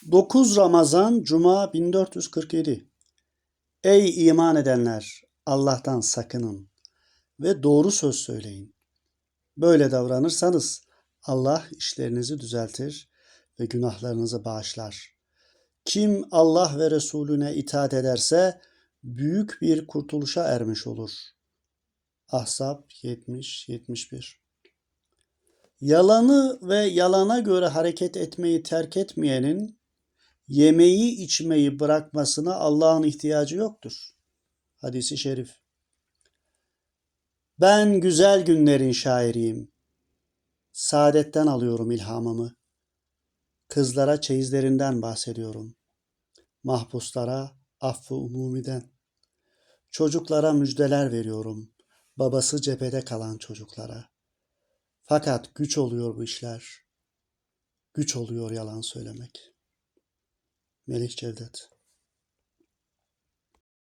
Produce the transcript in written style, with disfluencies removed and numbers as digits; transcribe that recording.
9 Ramazan Cuma 1447. Ey iman edenler! Allah'tan sakının ve doğru söz söyleyin. Böyle davranırsanız Allah işlerinizi düzeltir ve günahlarınızı bağışlar. Kim Allah ve Resulüne itaat ederse büyük bir kurtuluşa ermiş olur. Ahzab 70-71. Yalanı ve yalana göre hareket etmeyi terk etmeyenin yemeği içmeyi bırakmasına Allah'ın ihtiyacı yoktur. Hadis-i şerif. Ben güzel günlerin şairiyim. Saadetten alıyorum ilhamımı. Kızlara çeyizlerinden bahsediyorum. Mahpuslara affı umumiden. Çocuklara müjdeler veriyorum. Babası cephede kalan çocuklara. Fakat güç oluyor bu işler. Güç oluyor yalan söylemek. Melih Cevdet.